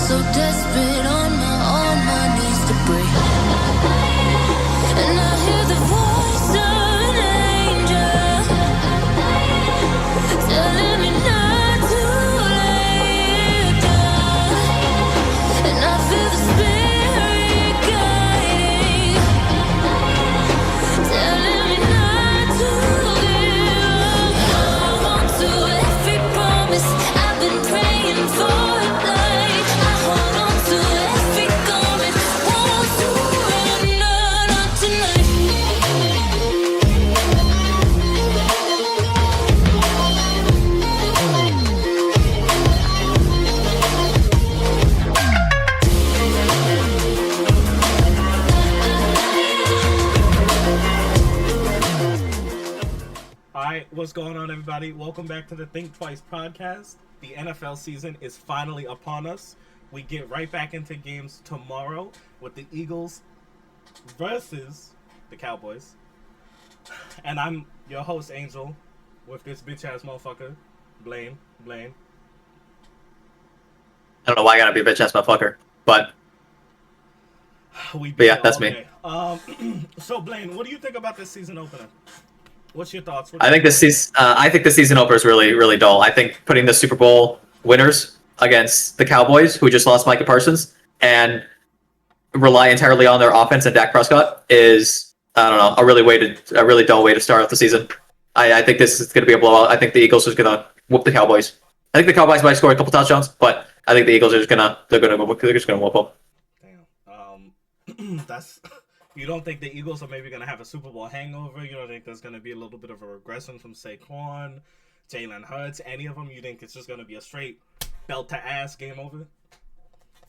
so desperate on my knees to break. And I hear the voice of an angel telling me not to lay it down. And I feel the spirit guiding, telling me not to give up. Hold on to every promise I've been praying for. Like I hold on to every garment, won't surrender, not tonight. Alright, what's going on, everybody? Welcome back to the Think Twice podcast. The NFL season is finally upon us. We get right back into games tomorrow with the Eagles versus the Cowboys. And I'm your host, Angel, with this bitch-ass motherfucker, Blaine. I don't know why I gotta be a bitch ass motherfucker, but yeah, that's me. So, Blaine, what do you think about this season opener? What's your thoughts? I think the season opener is really, really dull. I think putting the Super Bowl winners against the Cowboys, who just lost Micah Parsons, and rely entirely on their offense and Dak Prescott is, I don't know, a really dull way to start out the season. I think this is going to be a blowout. I think the Eagles are going to whoop the Cowboys. I think the Cowboys might score a couple touchdowns, but I think the Eagles are just going to whoop them. Damn. That's. You don't think the Eagles are maybe going to have a Super Bowl hangover? You don't think there's going to be a little bit of a regression from Saquon, Jalen Hurts, any of them? You think it's just going to be a straight belt to ass game over?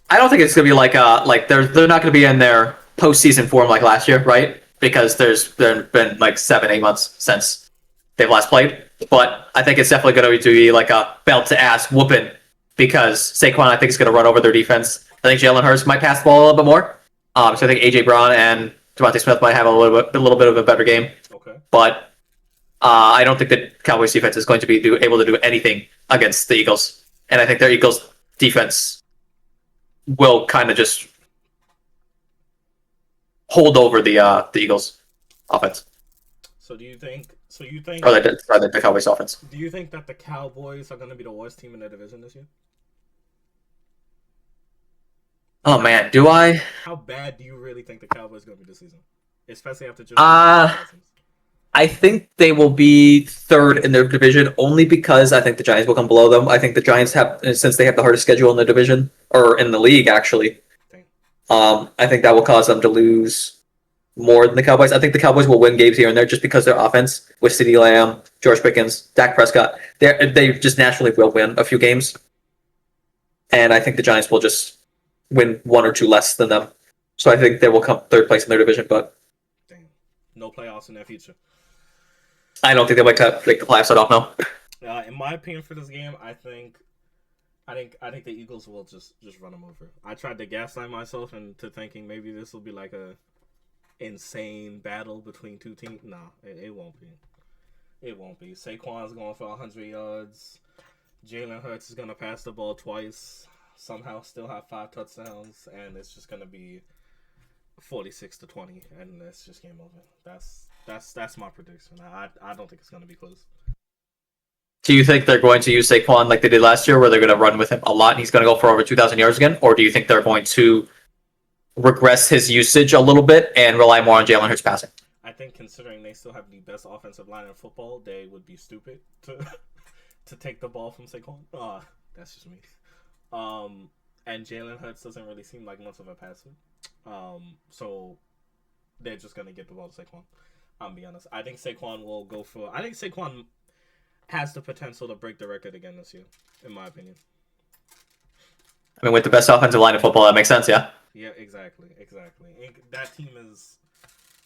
I don't think it's going to be like they're not going to be in their postseason form like last year, right? Because there's been like 7-8 months since they've last played. But I think it's definitely going to be like a belt to ass whooping because Saquon, I think, is going to run over their defense. I think Jalen Hurts might pass the ball a little bit more. So I think A.J. Brown and Devontae Smith might have a little bit of a better game. Okay. But I don't think the Cowboys defense is going to be able to do anything against the Eagles. And I think their Eagles defense will kind of just hold over the Eagles offense. So you think or the Cowboys offense. Do you think that the Cowboys are going to be the worst team in the division this year? Oh man, do I? How bad do you really think the Cowboys are going to be this season? Especially after just I think they will be third in their division only because I think the Giants will come below them. I think the Giants since they have the hardest schedule in the division, or in the league actually. I think that will cause them to lose more than the Cowboys. I think the Cowboys will win games here and there just because their offense with CeeDee Lamb, George Pickens, Dak Prescott, they just naturally will win a few games. And I think the Giants will just win one or two less than them. So I think they will come third place in their division, but no playoffs in their future. I don't think they'll make the playoffs. I don't know. In my opinion, for this game, I think the Eagles will just run them over. I tried to gaslight myself into thinking maybe this will be like a insane battle between two teams. No, it won't be. It won't be. Saquon's going for 100 yards. Jalen Hurts is going to pass the ball twice. Somehow still have 5 touchdowns, and it's just going to be 46-20, and it's just game over. That's my prediction. I don't think it's going to be close. Do you think they're going to use Saquon like they did last year, where they're going to run with him a lot and he's going to go for over 2,000 yards again? Or do you think they're going to regress his usage a little bit and rely more on Jalen Hurts passing? I think considering they still have the best offensive line in football, they would be stupid to take the ball from Saquon. That's just me. And Jalen Hurts doesn't really seem like much of a passer. So they're just going to get the ball to Saquon. I'll be honest. I think Saquon has the potential to break the record again this year, in my opinion. I mean, with the best offensive line in football, that makes sense, yeah? Yeah, exactly. That team is...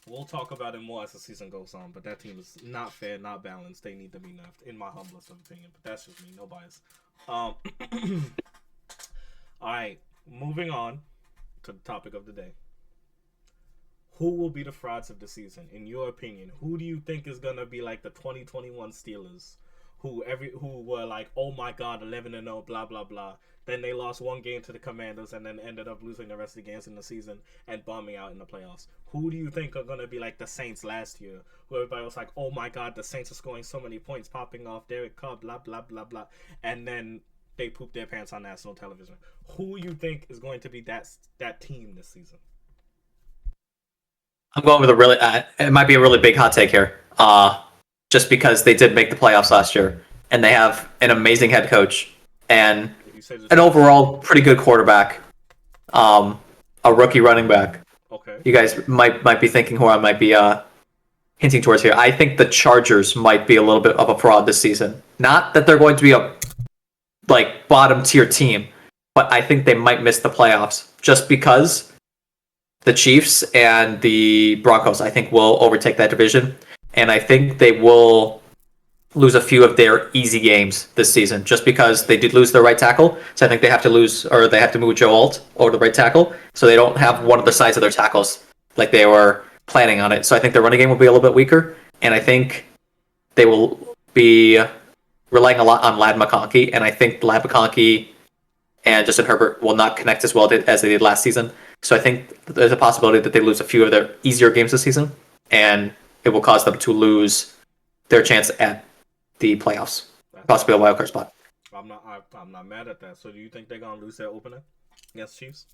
We'll talk about it more as the season goes on, but that team is not fair, not balanced. They need to be nerfed, in my humblest of opinion. But that's just me, no bias. All right, moving on to the topic of the day. Who will be the frauds of the season, in your opinion? Who do you think is gonna be like the 2021 Steelers, who were like, oh my god, 11-0, blah blah blah, Then they lost one game to the Commanders and then ended up losing the rest of the games in the season and bombing out in the playoffs. Who do you think are going to be like the Saints last year? Who everybody was like, oh my God, the Saints are scoring so many points, popping off Derek Carr, blah, blah, blah, blah. And then they poop their pants on national television. Who you think is going to be that team this season? I'm going with a really. It might be a really big hot take here. Just because they did make the playoffs last year, and they have an amazing head coach and an overall pretty good quarterback, a rookie running back. Okay. You guys might be thinking who I might be hinting towards here. I think the Chargers might be a little bit of a fraud this season. Not that they're going to be a bottom tier team, but I think they might miss the playoffs just because the Chiefs and the Broncos, I think, will overtake that division, and I think they will lose a few of their easy games this season just because they did lose their right tackle. So I think they have to move Joe Alt over to right tackle, so they don't have one of the sides of their tackles like they were planning on it. So I think their running game will be a little bit weaker, and I think they will be relying a lot on Ladd McConkey, and I think Ladd McConkey and Justin Herbert will not connect as well as they did last season. So I think there's a possibility that they lose a few of their easier games this season, and it will cause them to lose their chance at the playoffs, possibly a wild card spot. I'm not mad at that. So do you think they're gonna lose their opener against Chiefs?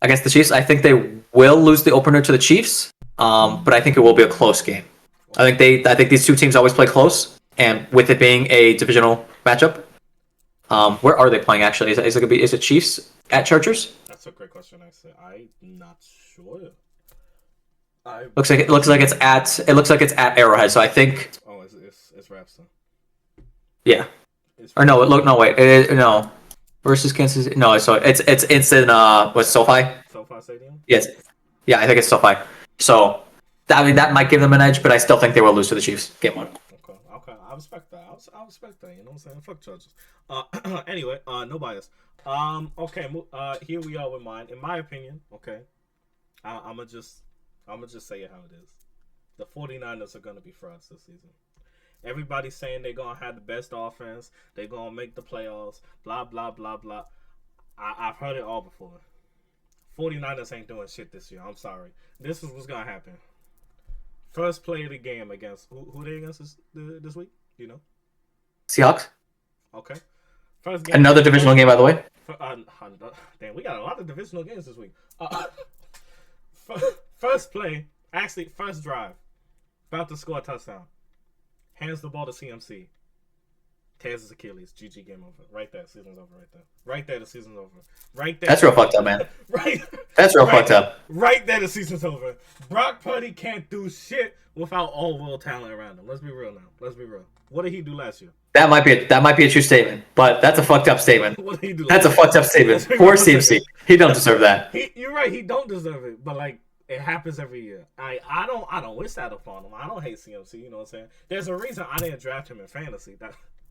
Against the Chiefs, I think they will lose the opener to the Chiefs, but I think it will be a close game. I think these two teams always play close, and with it being a divisional matchup, where are they playing actually? Is it Chiefs at Chargers? That's a great question. I'm not sure. Looks like it's at Arrowhead. So I think. Oh, it's Rapston. Yeah. No. Versus Kansas City. No, so it's in what's SoFi? SoFi Stadium. Yes. Yeah, I think it's SoFi. So that might give them an edge, but I still think they will lose to the Chiefs game one. Okay. I respect that. I respect that. You know what I'm saying? Fuck Chargers. Anyway, no bias. Okay. Here we are with mine. In my opinion, okay. I'ma just say it how it is. The 49ers are gonna be frauds this season. Everybody's saying they're gonna have the best offense. They're gonna make the playoffs. Blah blah blah blah. I've heard it all before. 49ers ain't doing shit this year. I'm sorry. This is what's gonna happen. First play of the game against who they against this week? Do you know? Seahawks. Okay. First game. Another divisional game, by the way. Damn, we got a lot of divisional games this week. First play, actually first drive, about to score a touchdown. Hands the ball to CMC. Tears his Achilles. GG, game over. Right there, season's over. Right there, the season's over. Right there. That's real fucked up, man. Right. That's real fucked up. Right there, the season's over. Brock Purdy can't do shit without all-world talent around him. Let's be real now. What did he do last year? That might be a true statement, but that's a fucked up statement. What did he do? That's a fucked up statement. Poor CMC. He don't deserve that. You're right. He don't deserve it, but like. It happens every year. I don't wish that upon him. I don't hate CMC. You know what I'm saying? There's a reason I didn't draft him in fantasy.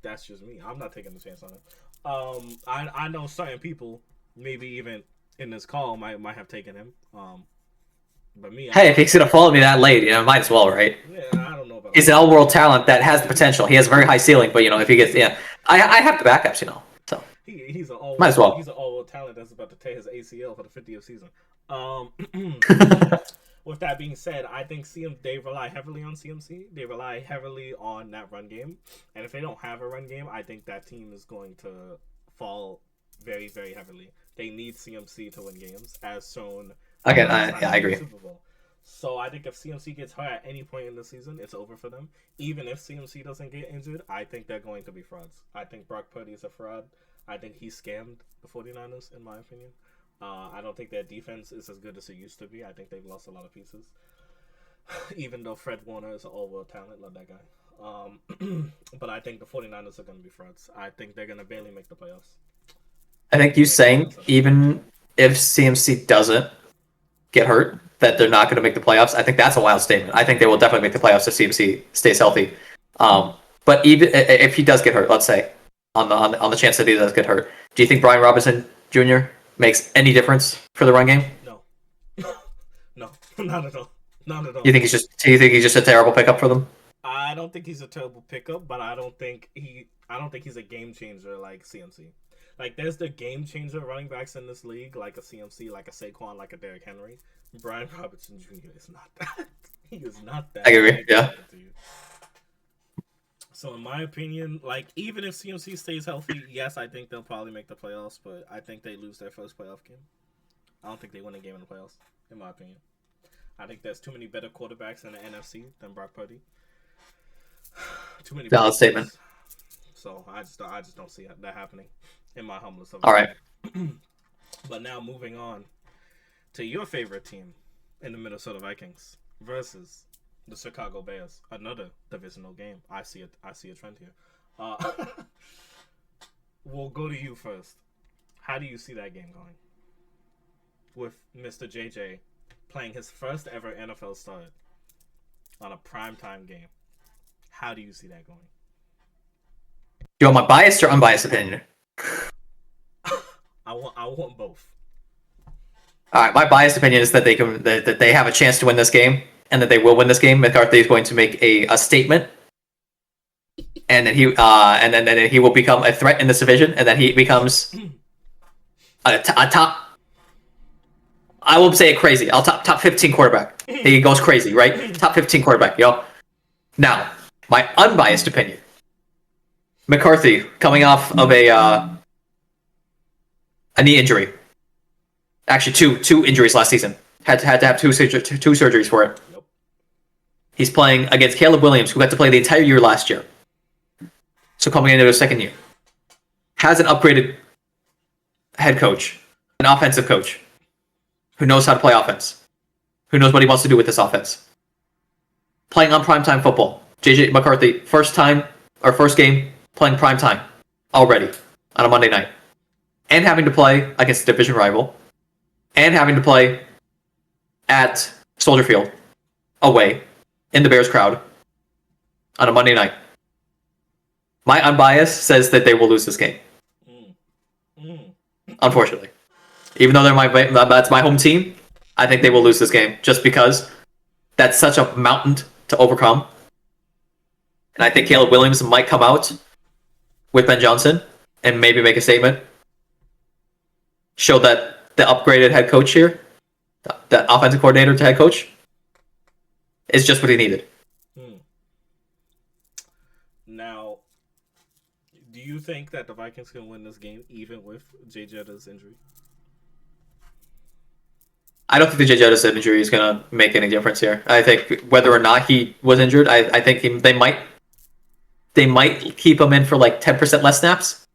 That's just me. I'm not taking the chance on him. I know certain people, maybe even in this call, might have taken him. But me. Hey, if he's gonna follow me that late, might as well, right? Yeah, I don't know about. He's an all-world talent that has the potential. He has a very high ceiling, but if he gets, I have the backups, So he's an all. Might as well. He's an all-world talent that's about to tear his ACL for the 50th season. With that being said, I think they rely heavily on CMC. They rely heavily on that run game. And if they don't have a run game, I think that team is going to fall very, very heavily. They need CMC to win games, as shown. Okay, I agree. Super Bowl. So I think if CMC gets hurt at any point in the season, it's over for them. Even if CMC doesn't get injured, I think they're going to be frauds. I think Brock Purdy is a fraud. I think he scammed the 49ers, in my opinion. I don't think their defense is as good as it used to be. I think they've lost a lot of pieces. Even though Fred Warner is an all-world talent, love that guy. But I think the 49ers are going to be frauds. I think they're going to barely make the playoffs. I think you saying even if CMC doesn't get hurt, that they're not going to make the playoffs, I think that's a wild statement. I think they will definitely make the playoffs if CMC stays healthy. But even if he does get hurt, let's say, on the chance that he does get hurt, do you think Brian Robinson Jr. makes any difference for the run game? No, not at all. You think he's just a terrible pickup for them? I don't think he's a terrible pickup, but I don't think he's a game changer like CMC. Like, there's the game changer running backs in this league, like a CMC, like a Saquon, like a Derrick Henry. Brian Robinson Jr. is not that. He is not that. I agree. Yeah. So, in my opinion, like, even if CMC stays healthy, yes, I think they'll probably make the playoffs, but I think they lose their first playoff game. I don't think they win a game in the playoffs, in my opinion. I think there's too many better quarterbacks in the NFC than Brock Purdy. Too many. Valid statement. So I just don't see that happening, in my humblest All right. But now moving on to your favorite team in the Minnesota Vikings versus the Chicago Bears. Another divisional game. I see a trend here. We'll go to you first. How do you see that game going? With Mr. JJ playing his first ever NFL start on a primetime game. How do you see that going? You want my biased or unbiased opinion? I want both. All right, my biased opinion is that they have a chance to win this game, and that they will win this game. McCarthy is going to make a statement, and then he will become a threat in this division, and then he becomes a top. I won't say it crazy. I'll top 15 quarterback. He goes crazy, right? Top 15 quarterback, yo. Now, my unbiased opinion. McCarthy coming off of a knee injury. Actually, two injuries last season. Had to have two surgeries for it. Yep. He's playing against Caleb Williams, who got to play the entire year last year. So coming into his second year. Has an upgraded head coach, an offensive coach, who knows how to play offense, who knows what he wants to do with this offense. Playing on primetime football. JJ McCarthy, first game playing primetime already on a Monday night. And having to play against a division rival. And having to play at Soldier Field, away, in the Bears crowd, on a Monday night. My unbiased says that they will lose this game. Unfortunately. Even though that's my home team, I think they will lose this game just because that's such a mountain to overcome. And I think Caleb Williams might come out with Ben Johnson and maybe make a statement. Show that the upgraded head coach here, the offensive coordinator to head coach, is just what he needed. Now, do you think that the Vikings can win this game even with Jay Jetta's injury? I don't think the Jay Jettis injury is going to make any difference here. I think whether or not he was injured, I think they might keep him in for like 10% less snaps,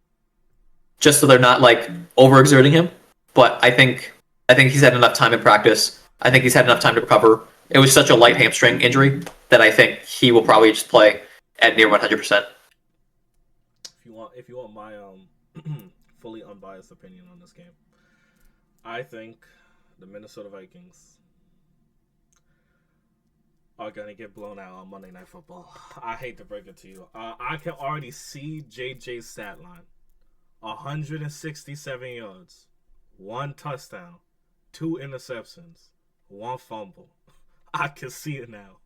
just so they're not like overexerting him. But I think he's had enough time in practice. I think he's had enough time to recover. It was such a light hamstring injury that I think he will probably just play at near 100%. If you want my fully unbiased opinion on this game, I think the Minnesota Vikings are going to get blown out on Monday Night Football. I hate to break it to you. I can already see JJ's stat line. 167 yards, 1 touchdown, 2 interceptions, 1 fumble. I can see it now.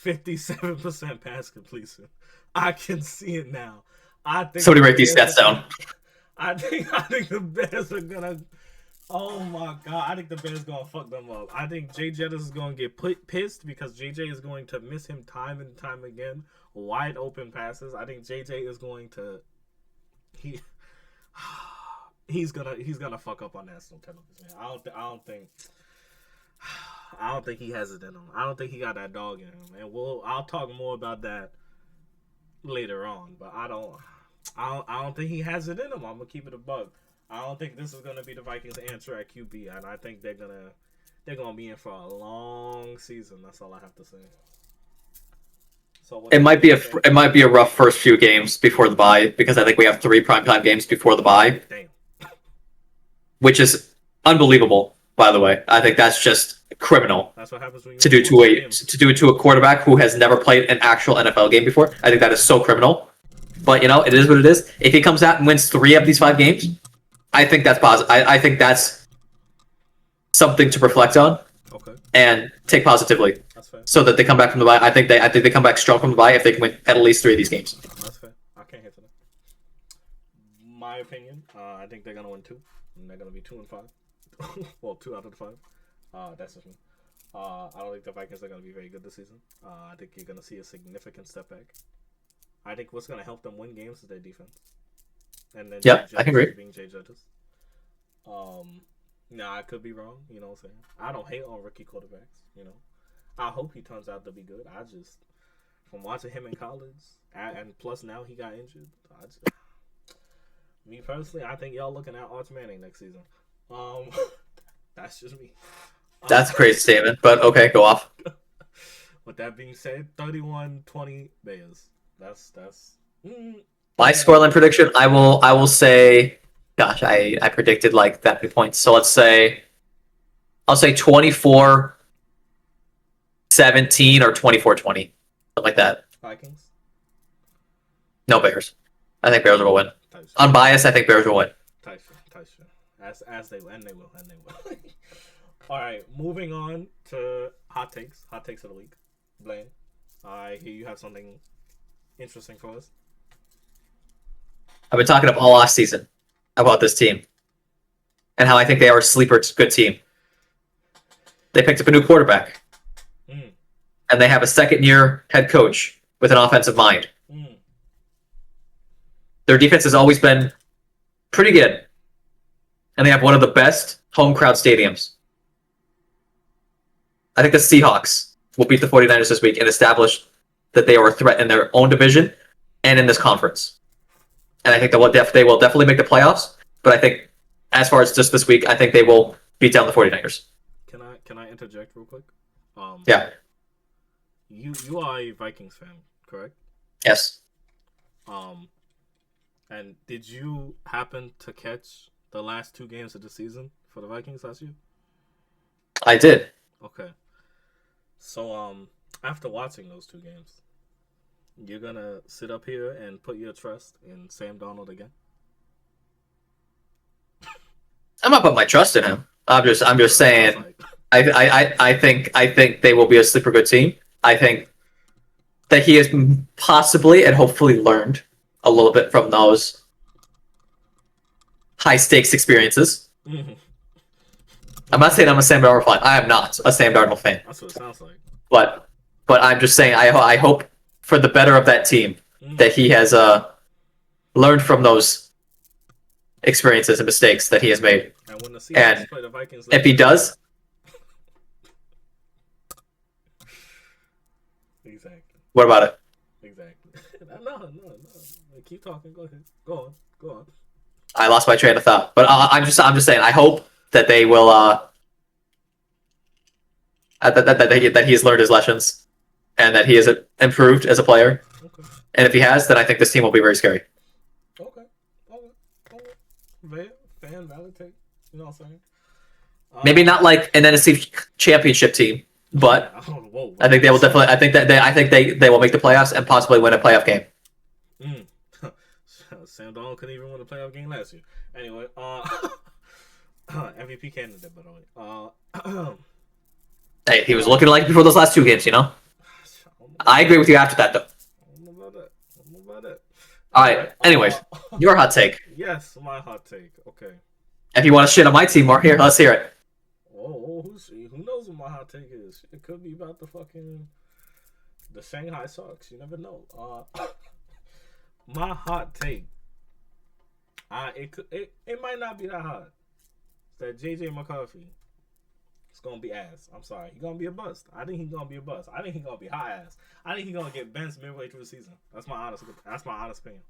57% pass completion. I can see it now. I think somebody write these stats down. I think the Bears are gonna. Oh my god! I think the Bears gonna fuck them up. I think Jay Jettis is gonna get pissed because JJ is going to miss him time and time again. Wide open passes. I think JJ is going to. He's gonna fuck up on national television. I don't think he has it in him. I don't think he got that dog in him. And I'll talk more about that later on. But I don't think he has it in him. I'm gonna keep it a bug. I don't think this is gonna be the Vikings' answer at QB, and I think they're gonna be in for a long season. That's all I have to say. So it might be a rough first few games before the bye, because I think we have 3 primetime games before the bye. Damn. Which is unbelievable, by the way. I think that's just criminal. That's what happens when you to do it to a quarterback who has never played an actual NFL game before. I think that is so criminal. But it is what it is. If he comes out and wins 3 of these 5 games, I think that's positive. I think that's something to reflect on. Okay. And take positively. That's fair. So that they come back from the bye. I think they come back strong from the bye if they can win at least 3 of these games. That's fair. I can't hit for that. my opinion, I think they're gonna win 2, and they're gonna be 2-5. Well, 2 out of the 5. That's just me. I don't think the Vikings are gonna be very good this season. I think you're gonna see a significant step back. I think what's gonna help them win games is their defense. And then Yeah, I can agree. being Jay Judges. Now I could be wrong. You know what I'm saying? I don't hate on rookie quarterbacks. You know, I hope he turns out to be good. I just, from watching him in college, and plus now he got injured. Me personally, I think y'all looking at Arch Manning next season. That's just me. That's a crazy statement, but okay, go off. With that being said, 31-20 Bears. That's. My scoreline prediction, I will say, gosh, I predicted like that many points. So let's say, I'll say 24-17 or 24-20, something like that. Vikings. No, Bears. I think Bears will win. Tyson. Unbiased, I think Bears will win. Tyson. As they will. All right, moving on to hot takes. Hot takes of the week. Blaine, I hear you have something interesting for us. I've been talking up all off season about this team and how I think they are a sleeper good team. They picked up a new quarterback, and they have a second-year head coach with an offensive mind. Their defense has always been pretty good, and they have one of the best home crowd stadiums. I think the Seahawks will beat the 49ers this week and establish that they are a threat in their own division and in this conference. And I think they will definitely make the playoffs. But I think, as far as just this week, I think they will beat down the 49ers. Can I interject real quick? Yeah. You are a Vikings fan, correct? Yes. And did you happen to catch the last 2 games of the season for the Vikings last year? I did. Okay. So after watching those 2 games, you're gonna sit up here and put your trust in Sam Darnold again? I'm not putting my trust in him. I'm just saying. I think they will be a sleeper good team. I think that he has possibly and hopefully learned a little bit from those high stakes experiences. Mm-hmm. I'm not saying I'm a Sam Darnold fan. I am not a Sam Darnold fan. That's what it sounds like. But I'm just saying I hope for the better of that team that he has learned from those experiences and mistakes that he has made. And when the Seahawks play the Vikings, if he does, exactly. What about it? Exactly. No. Keep talking. Go ahead. Go on. I lost my train of thought, but I'm just saying. I hope that they will that he has learned his lessons and that he has improved as a player. Okay. And if he has, then I think this team will be very scary. Okay. Fan validate. You know what I'm saying? Maybe not like an NFC championship team, but I think they will definitely. I think they will make the playoffs and possibly win a playoff game. Sam Darnold couldn't even win a playoff game last year. Anyway, MVP candidate, by the way. Hey, he was looking like it before those last 2 games, you know? I agree with you after that, though. I don't know about that. All right. Anyways, your hot take. Yes, my hot take. Okay. If you want to shit on my team more, here, let's hear it. Oh, who knows what my hot take is? It could be about the Shanghai Sharks. You never know. My hot take. It might not be that hot. That JJ McCarthy. It's gonna be ass. I'm sorry. He's gonna be a bust. I think he's gonna be a bust. I think he's gonna be hot ass. I think he's gonna get benched midway through the season. That's my honest opinion.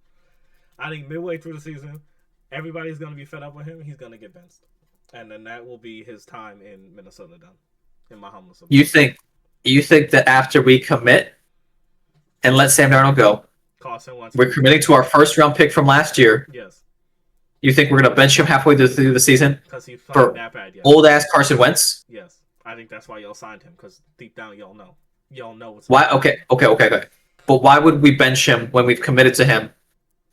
I think midway through the season, everybody's gonna be fed up with him. He's gonna get benched, and then that will be his time in Minnesota done. In my humble opinion. You think that after we commit and let Sam Darnold go, we're committing to our first round pick from last year? Yes. You think we're gonna bench him halfway through the season for that bad? Yes. Old ass Carson Wentz? Yes, I think that's why y'all signed him, because deep down y'all know what's why. Okay. But why would we bench him when we've committed to him?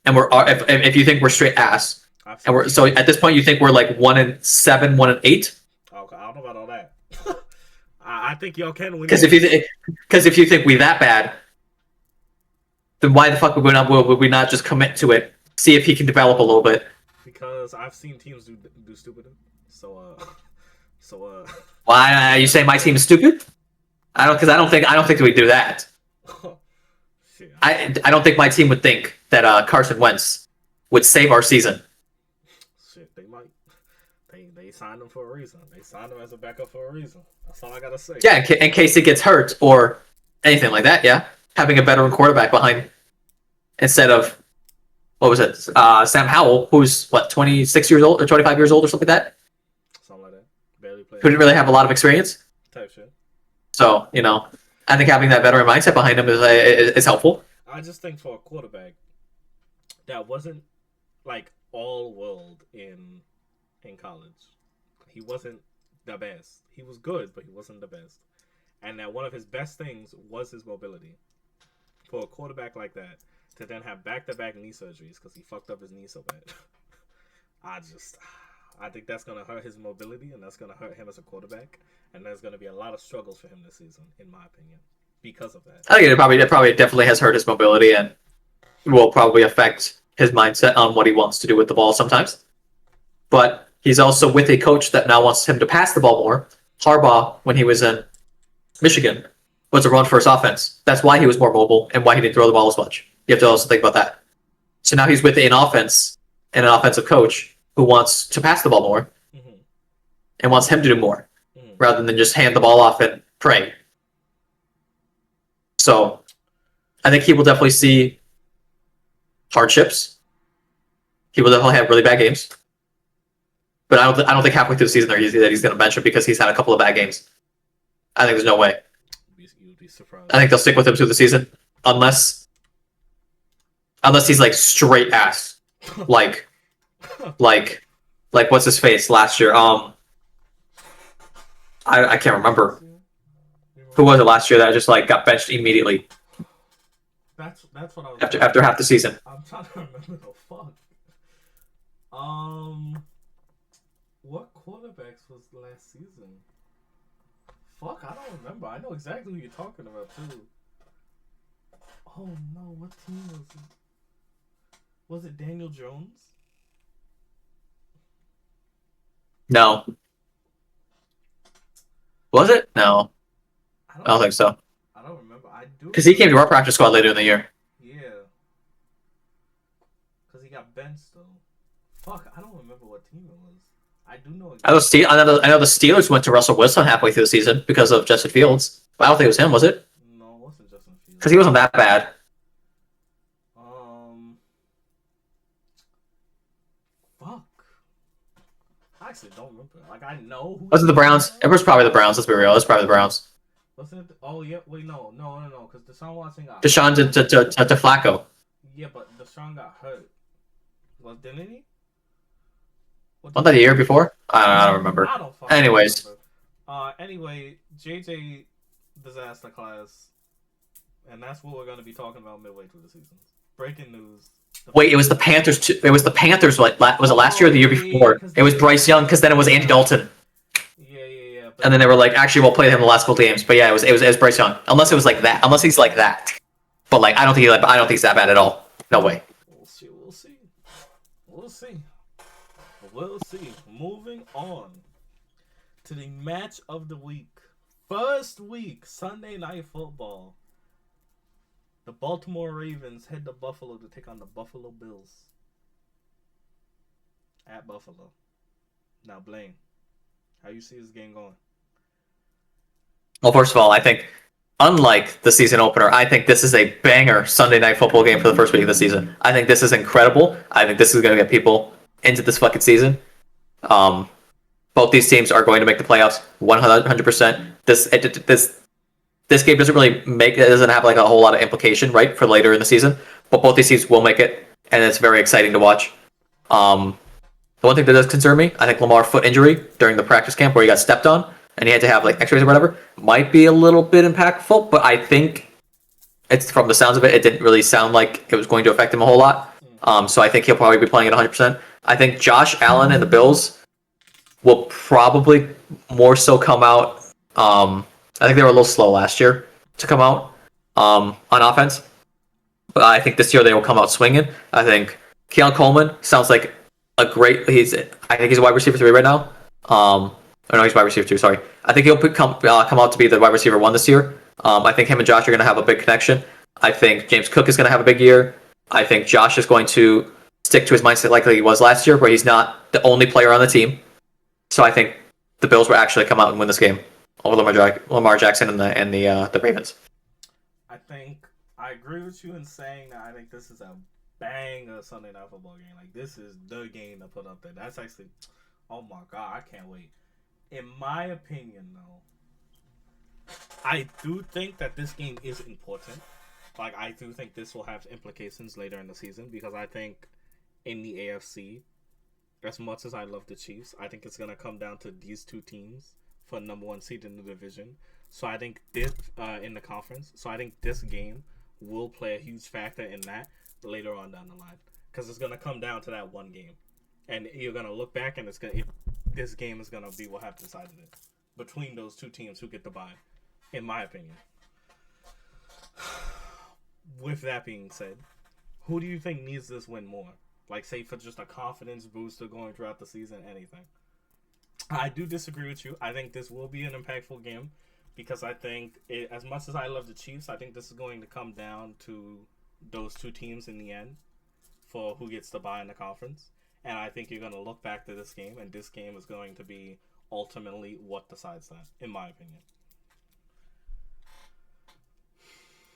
And we're if you think we're straight ass, and we're so at this point you think we're like 1-7, 1-8. Okay, I don't know about all that. I think y'all can win. Because if you think we that bad, then why the fuck would we not just commit to it see if he can develop a little bit. Because I've seen teams do stupider. So Why you say my team is stupid? I don't think we do that. shit. I don't think my team would think that Carson Wentz would save our season. Shit, they might. They signed him for a reason. They signed him as a backup for a reason. That's all I gotta say. Yeah, in case he gets hurt or anything like that. Yeah, having a veteran quarterback behind instead of what was it, Sam Howell, who's what 26 years old or 25 years old or something like that, Something like that. Barely played. who didn't really have a lot of experience. Type shit. So I think having that veteran mindset behind him is helpful. I just think for a quarterback that wasn't like all world in college, he wasn't the best. He was good, but he wasn't the best. And that one of his best things was his mobility. For a quarterback like that to then have back-to-back knee surgeries because he fucked up his knee so bad, I think that's gonna hurt his mobility and that's gonna hurt him as a quarterback. And there's gonna be a lot of struggles for him this season, in my opinion, because of that. I think it probably definitely has hurt his mobility and will probably affect his mindset on what he wants to do with the ball sometimes. But he's also with a coach that now wants him to pass the ball more. Harbaugh, when he was in Michigan, was a run-first offense. That's why he was more mobile and why he didn't throw the ball as much. You have to also think about that. So now he's with an offense and an offensive coach who wants to pass the ball more and wants him to do more rather than just hand the ball off and pray. So I think he will definitely see hardships. He will definitely have really bad games. But I don't think halfway through the season that he's going to bench him because he's had a couple of bad games. I think there's no way. You'd be surprised. I think they'll stick with him through the season unless he's like straight ass, like what's his face last year? I can't remember who was it last year that just like got benched immediately That's what I was after half the season. I'm trying to remember the fuck. What quarterbacks was last season? Fuck, I don't remember. I know exactly who you're talking about too. Oh no, what team was it? Was it Daniel Jones? No, was it? No, I don't think so. I don't remember. I do Because he came to our practice squad later in the year. Yeah. Because he got benched though. Fuck, I don't remember what team it was. I do know. I know the Steelers went to Russell Wilson halfway through the season because of Justin Fields. But I don't think it was him, was it? No, it wasn't Justin Fields. Because he wasn't that bad. Fuck. I actually don't remember. Like, I know who. Was it the Browns? It was probably the Browns. Let's be real. It's probably the Browns. Wasn't it? Oh, yeah. Wait, no. Because Deshaun Watson got Deshaun to Flacco. Yeah, but Deshaun got hurt. Well, didn't he? Wasn't that the year before? I don't remember. I don't fucking Anyways. remember. Anyway, JJ disaster class. And that's what we're going to be talking about midway through the season. Breaking news. Wait, it was the Panthers. It was the Panthers. Was it last year or the year before? It was Bryce Young because then it was Andy Dalton. Yeah. And then they were like, actually, we'll play him the last couple games. But yeah, it was Bryce Young. Unless it was like that. Unless he's like that. But like, I don't think he's that bad at all. No way. We'll see. Moving on to the match of the week. First week, Sunday Night Football. The Baltimore Ravens head to Buffalo to take on the Buffalo Bills. At Buffalo. Now, Blaine, how you see this game going? Well, first of all, I think, unlike the season opener, I think this is a banger Sunday Night Football game for the first week of the season. I think this is incredible. I think this is going to get people into this fucking season. Both these teams are going to make the playoffs 100%. This game doesn't have like a whole lot of implication, right, for later in the season. But both these teams will make it, and it's very exciting to watch. The one thing that does concern me, I think Lamar's foot injury during the practice camp where he got stepped on and he had to have like X-rays or whatever might be a little bit impactful. But I think it's from the sounds of it, it didn't really sound like it was going to affect him a whole lot. So I think he'll probably be playing at 100%. I think Josh Allen and the Bills will probably more so come out. I think they were a little slow last year to come out on offense. But I think this year they will come out swinging. I think Keon Coleman sounds like a great. I think he's a wide receiver 3 right now. Oh no, he's wide receiver 2. Sorry, I think he'll come out to be the wide receiver 1 this year. I think him and Josh are going to have a big connection. I think James Cook is going to have a big year. I think Josh is going to stick to his mindset like he was last year, where he's not the only player on the team. So I think the Bills will actually come out and win this game over Lamar Jackson and the Ravens. I think I agree with you in saying that I think this is a banger Sunday Night Football game. Like, this is the game to put up there. That's actually, oh my god, I can't wait. In my opinion, though, I do think that this game is important. Like, I do think this will have implications later in the season, because I think in the AFC, as much as I love the Chiefs, I think it's going to come down to these two teams for number 1 seed in the division. So I think this, in the conference, so I think this game will play a huge factor in that later on down the line. Because it's going to come down to that one game. And you're going to look back and this game is going to be what have decided it. Between those two teams who get the bye, in my opinion. With that being said, who do you think needs this win more? Like, say, for just a confidence booster going throughout the season, anything. I do disagree with you. I think this will be an impactful game, because I think, as much as I love the Chiefs, I think this is going to come down to those two teams in the end for who gets the bye in the conference. And I think you're going to look back to this game, and this game is going to be ultimately what decides that, in my opinion.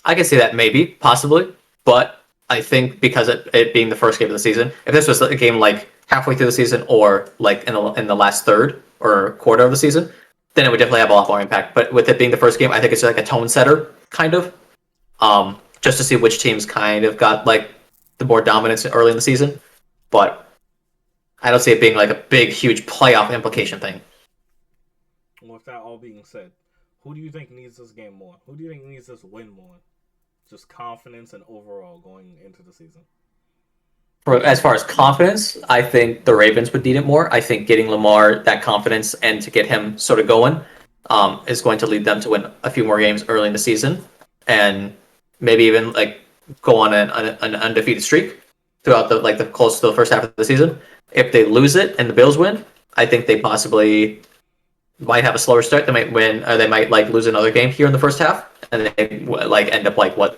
I can see that maybe, possibly, but I think because it being the first game of the season, if this was a game like halfway through the season or like in the last third or quarter of the season, then it would definitely have a lot more impact. But with it being the first game, I think it's like a tone setter, kind of, just to see which teams kind of got like the more dominance early in the season. But I don't see it being like a big, huge playoff implication thing. With that all being said, who do you think needs this game more? Who do you think needs this win more? Just confidence and overall going into the season. As far as confidence, I think the Ravens would need it more. I think getting Lamar that confidence and to get him sort of going is going to lead them to win a few more games early in the season, and maybe even like go on an undefeated streak throughout the close to the first half of the season. If they lose it and the Bills win, I think they possibly might have a slower start. They might win, or they might like lose another game here in the first half, and they like end up like 7-2,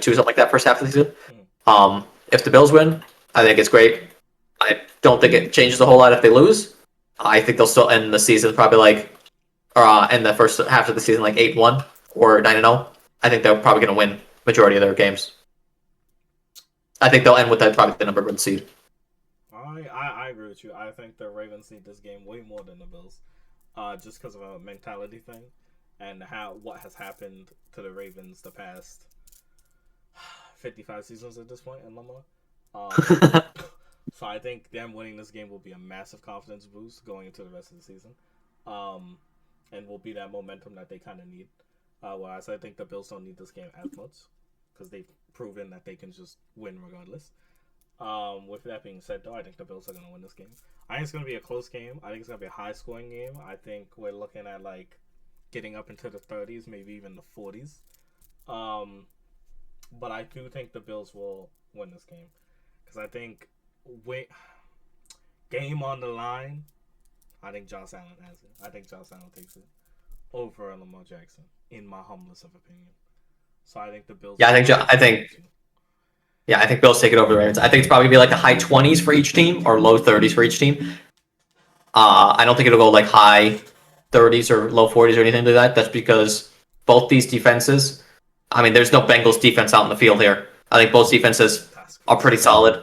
something like that first half of the season. If the Bills win, I think it's great. I don't think it changes a whole lot if they lose. I think they'll still end the season probably like, or end the first half of the season like 8-1 or 9-0. I think they're probably going to win majority of their games. I think they'll end with probably the number 1 seed. I agree with you. I think the Ravens need this game way more than the Bills, just because of a mentality thing and what has happened to the Ravens the past 55 seasons at this point in Lamar. So I think them winning this game will be a massive confidence boost going into the rest of the season, and will be that momentum that they kind of need. Whereas I think the Bills don't need this game as much because they've proven that they can just win regardless. With that being said, though, I think the Bills are going to win this game. I think it's going to be a close game. I think it's going to be a high-scoring game. I think we're looking at like getting up into the 30s, maybe even the 40s. But I do think the Bills will win this game. Because I think, game on the line, I think Josh Allen has it. I think Josh Allen takes it over Lamar Jackson, in my humblest of opinion. So I think the Bills... Yeah, I think Bills take it over the Ravens. I think it's probably be like the high 20s for each team or low 30s for each team. I don't think it'll go like high 30s or low 40s or anything like that. That's because both these defenses, I mean, there's no Bengals defense out in the field here. I think both defenses are pretty solid.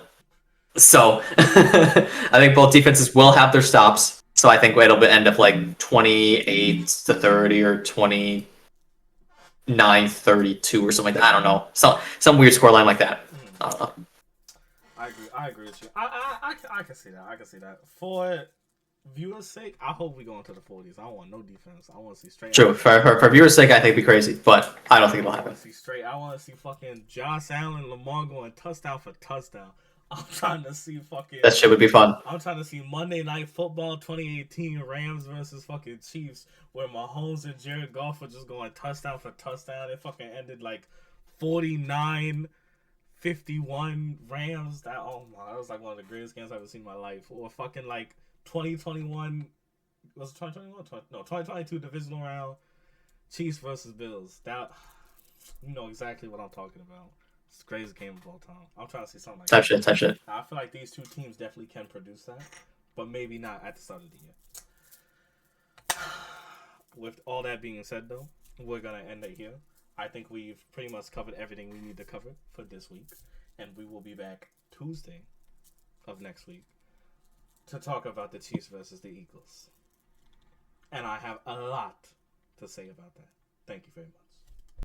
So I think both defenses will have their stops. So I think it'll end up like 28-30 or 29-32 or something like that. I don't know. Some weird scoreline like that. I agree with you. I can see that. I can see that. For viewers' sake, I hope we go into the 40s. I don't want no defense. I want to see straight. True. For viewers' sake, I think it'd be crazy, but I don't think it'll happen. I want to see fucking Josh Allen, Lamar going touchdown for touchdown. I'm trying to see fucking... That shit would be fun. I'm trying to see Monday Night Football 2018 Rams versus fucking Chiefs, where Mahomes and Jared Goff were just going touchdown for touchdown. It fucking ended like 49-14 51 Rams. That was like one of the greatest games I've ever seen in my life. Or fucking like 2021. Was it 2021? No, 2022 divisional round. Chiefs versus Bills. That you know exactly what I'm talking about. It's the greatest game of all time. I'm trying to see something like that. Touch it. I feel like these two teams definitely can produce that, but maybe not at the start of the year. With all that being said, though, we're gonna end it here. I think we've pretty much covered everything we need to cover for this week, and we will be back Tuesday of next week to talk about the Chiefs versus the Eagles. And I have a lot to say about that. Thank you very much.